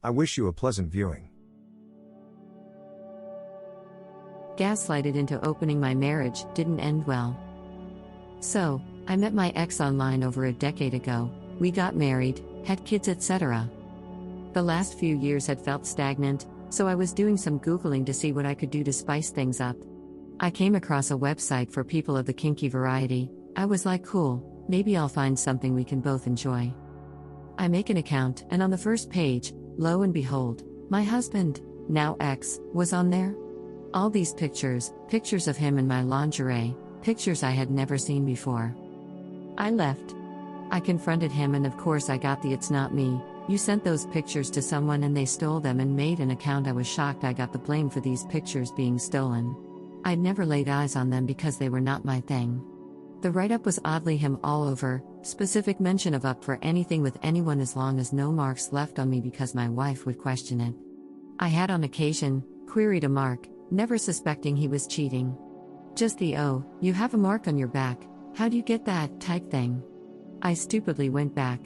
I wish you a pleasant viewing. Gaslighted into opening my marriage didn't end well. So, I met my ex online over a decade ago, we got married, had kids, etc. The last few years had felt stagnant, so I was doing some Googling to see what I could do to spice things up. I came across a website for people of the kinky variety. I was like, cool, maybe I'll find something we can both enjoy. I make an account, and on the first page, lo and behold, my husband, now ex, was on there. All these pictures of him in my lingerie, pictures I had never seen before. I left. I confronted him, and of course I got the "it's not me, you sent those pictures to someone and they stole them and made an account." I was shocked I got the blame for these pictures being stolen. I'd never laid eyes on them because they were not my thing. The write-up was oddly him all over, specific mention of up for anything with anyone as long as no marks left on me because my wife would question it. I had on occasion queried a mark, never suspecting he was cheating. Just the "oh, you have a mark on your back, how do you get that" type thing. I stupidly went back.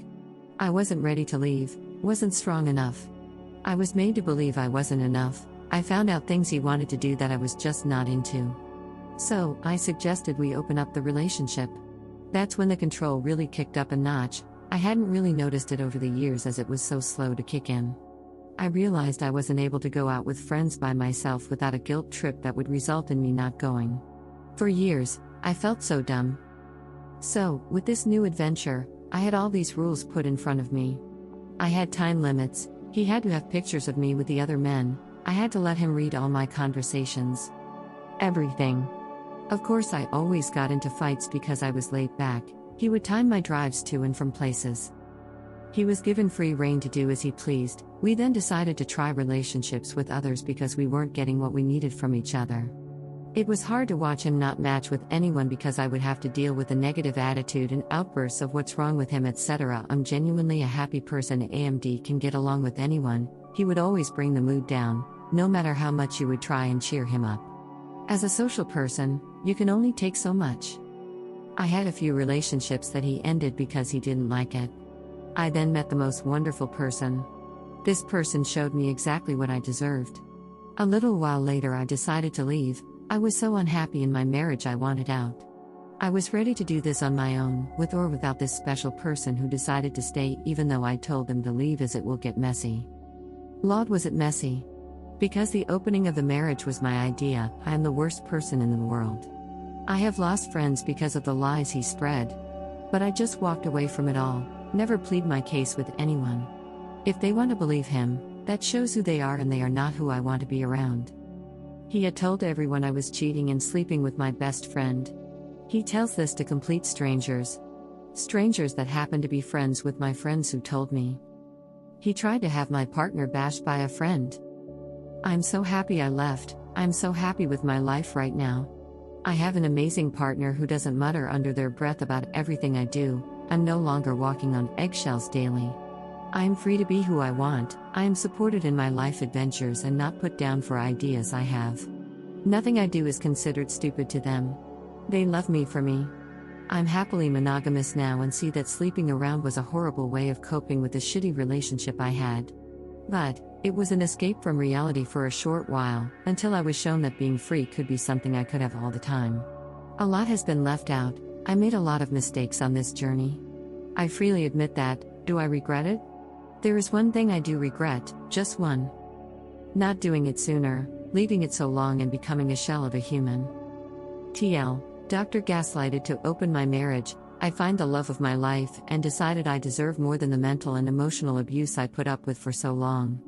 I wasn't ready to leave, wasn't strong enough. I was made to believe I wasn't enough. I found out things he wanted to do that I was just not into. So, I suggested we open up the relationship. That's when the control really kicked up a notch. I hadn't really noticed it over the years as it was so slow to kick in. I realized I wasn't able to go out with friends by myself without a guilt trip that would result in me not going. For years, I felt so dumb. So, with this new adventure, I had all these rules put in front of me. I had time limits. He had to have pictures of me with the other men. I had to let him read all my conversations. Everything. Of course, I always got into fights because I was laid back. He would time my drives to and from places. He was given free rein to do as he pleased. We then decided to try relationships with others because we weren't getting what we needed from each other. It was hard to watch him not match with anyone because I would have to deal with the negative attitude and outbursts of what's wrong with him, etc. I'm genuinely a happy person. AMD can get along with anyone. He would always bring the mood down, no matter how much you would try and cheer him up. As a social person, you can only take so much. I had a few relationships that he ended because he didn't like it. I then met the most wonderful person. This person showed me exactly what I deserved. A little while later I decided to leave. I was so unhappy in my marriage I wanted out. I was ready to do this on my own, with or without this special person who decided to stay even though I told them to leave as it will get messy. Lord, was it messy? Because the opening of the marriage was my idea. I am the worst person in the world. I have lost friends because of the lies he spread. But I just walked away from it all, never plead my case with anyone. If they want to believe him, that shows who they are, and they are not who I want to be around. He had told everyone I was cheating and sleeping with my best friend. He tells this to complete strangers. Strangers that happen to be friends with my friends who told me. He tried to have my partner bashed by a friend. I'm so happy I left. I'm so happy with my life right now. I have an amazing partner who doesn't mutter under their breath about everything I do. I'm no longer walking on eggshells daily. I am free to be who I want. I am supported in my life adventures and not put down for ideas I have. Nothing I do is considered stupid to them. They love me for me. I'm happily monogamous now and see that sleeping around was a horrible way of coping with the shitty relationship I had. But it was an escape from reality for a short while, until I was shown that being free could be something I could have all the time. A lot has been left out. I made a lot of mistakes on this journey. I freely admit that. Do I regret it? There is one thing I do regret, just one. Not doing it sooner, leaving it so long and becoming a shell of a human. TL, Dr. Gaslighted to open my marriage. I find the love of my life and decided I deserve more than the mental and emotional abuse I put up with for so long.